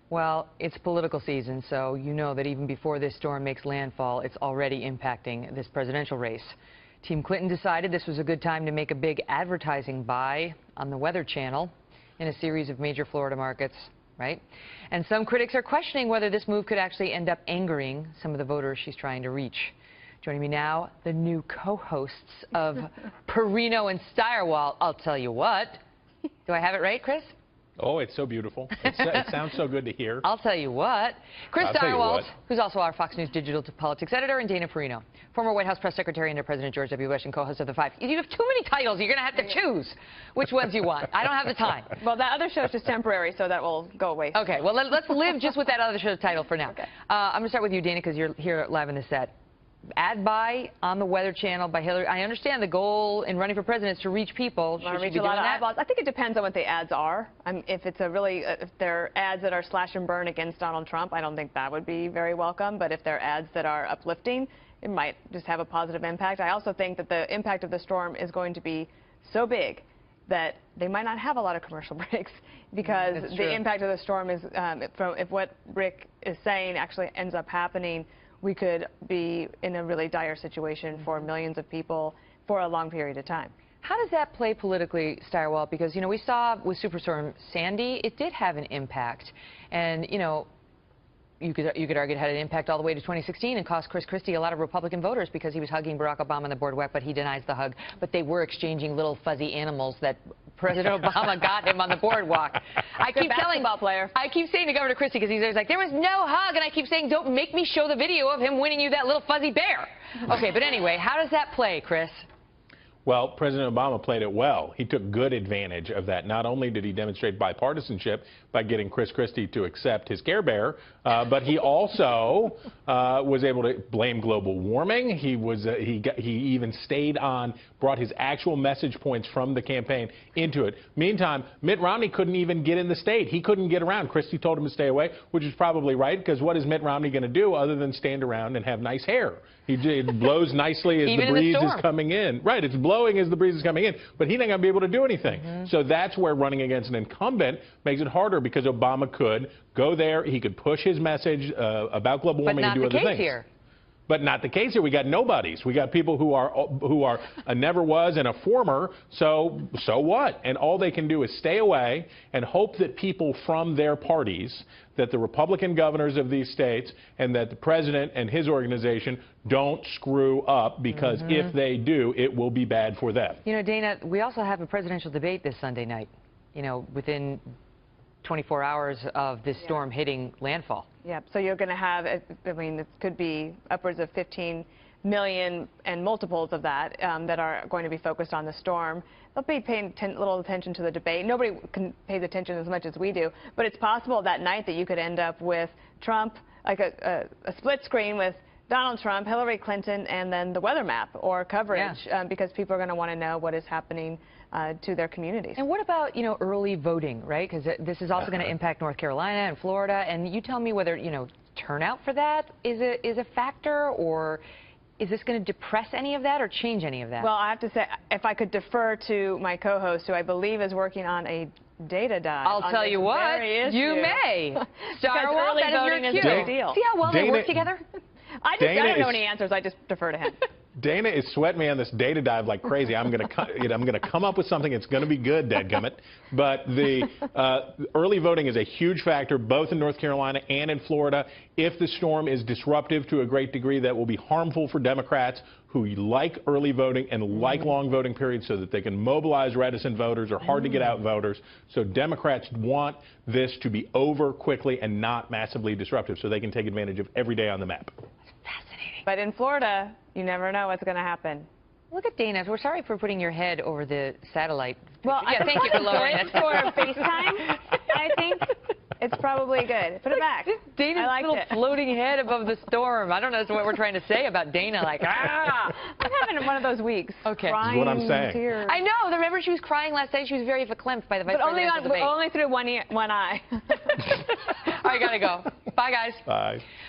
Well, it's political season, so you know that even before this storm makes landfall, it's already impacting this presidential race. Team Clinton decided this was a good time to make a big advertising buy on the Weather Channel in a series of major Florida markets, right? And some critics are questioning whether this move could actually end up angering some of the voters she's trying to reach. Joining me now, the new co-hosts of Perino and Stirewalt. I'll tell you what. Do I have it right, Chris? Oh, it's so beautiful. It sounds so good to hear. I'll tell you what. Chris Stirewalt, who's also our Fox News digital politics editor, and Dana Perino, former White House press secretary under President George W. Bush and co-host of The Five. You have too many titles. You're going to have to choose which ones you want. I don't have the time. Well, that other show's just temporary, so that will go away. Okay, well, let's live just with that other show's title for now. Okay. I'm going to start with you, Dana, because you're here live in the set. Ad buy on the Weather Channel by Hillary. I understand the goal in running for president is to reach people. Should reach a lot of eyeballs. I think it depends on what the ads are. If it's if they're ads that are slash and burn against Donald Trump, I don't think that would be very welcome. But if they're ads that are uplifting, it might just have a positive impact. I also think that the impact of the storm is going to be so big that they might not have a lot of commercial breaks because the impact of the storm is, if what Rick is saying actually ends up happening, we could be in a really dire situation for millions of people for a long period of time. How does that play politically, Stirewalt? Because, you know, we saw with Superstorm Sandy, it did have an impact. And, you know, you could argue it had an impact all the way to 2016 and cost Chris Christie a lot of Republican voters because he was hugging Barack Obama on the boardwalk, but he denies the hug. But they were exchanging little fuzzy animals that President Obama got him on the boardwalk. I keep saying to Governor Christie, because he's like, there was no hug, and I keep saying, don't make me show the video of him winning you that little fuzzy bear. Okay, but anyway, how does that play, Chris? Well, President Obama played it well. He took good advantage of that. Not only did he demonstrate bipartisanship by getting Chris Christie to accept his Care Bear, but he also was able to blame global warming. He even stayed on, brought his actual message points from the campaign into it. Meantime, Mitt Romney couldn't even get in the state. He couldn't get around. Christie told him to stay away, which is probably right, because what is Mitt Romney going to do other than stand around and have nice hair? It blows nicely as the breeze is coming in. Right, it's blowing as the breeze is coming in, but he's not going to be able to do anything. So that's where running against an incumbent makes it harder, because Obama could go there, he could push his message about global warming and do other things. Here. But not the case here. We got nobodies. We got people who are a never was and a former. So what? And all they can do is stay away and hope that people from their parties, that the Republican governors of these states and that the president and his organization don't screw up, because if they do, it will be bad for them. You know, Dana, we also have a presidential debate this Sunday night, you know, within 24 hours of this storm hitting landfall. Yeah, so you're going to have, I mean, it could be upwards of 15 million and multiples of that that are going to be focused on the storm. They'll be paying little attention to the debate. Nobody pays attention as much as we do, but it's possible that night that you could end up with Trump, like a split screen with Donald Trump, Hillary Clinton, and then the weather map or coverage, because people are going to want to know what is happening to their communities. And what about, you know, early voting, right? Because this is also going to impact North Carolina and Florida. And you tell me whether, you know, turnout for that is a factor, or is this going to depress any of that or change any of that? Well, I have to say, if I could defer to my co-host, who I believe is working on a data dive. I'll tell you what, you may. Stirewalt, that is your cue. See how well they work together? I don't know any answers. I just defer to him. Dana is sweating me on this data dive like crazy. I'm going to come up with something that's going to be good, dadgummit. But the early voting is a huge factor, both in North Carolina and in Florida. If the storm is disruptive to a great degree, that will be harmful for Democrats who like early voting and like long voting periods, so that they can mobilize reticent voters or hard-to-get-out voters. So Democrats want this to be over quickly and not massively disruptive, so they can take advantage of every day on the map. Fascinating. But in Florida, you never know what's going to happen. Look at Dana. We're sorry for putting your head over the satellite. Well, yeah, thank you for lowering it. For FaceTime, I think it's probably good. Put it back. Dana's little floating head above the storm. I don't know what we're trying to say about Dana. Like, ah! I'm having one of those weeks. Okay. That's what I'm saying. Tears. I know. Remember, she was crying last night. She was very verklempt by the vice presidential debate. But only through one eye. I gotta go. Bye, guys. Bye.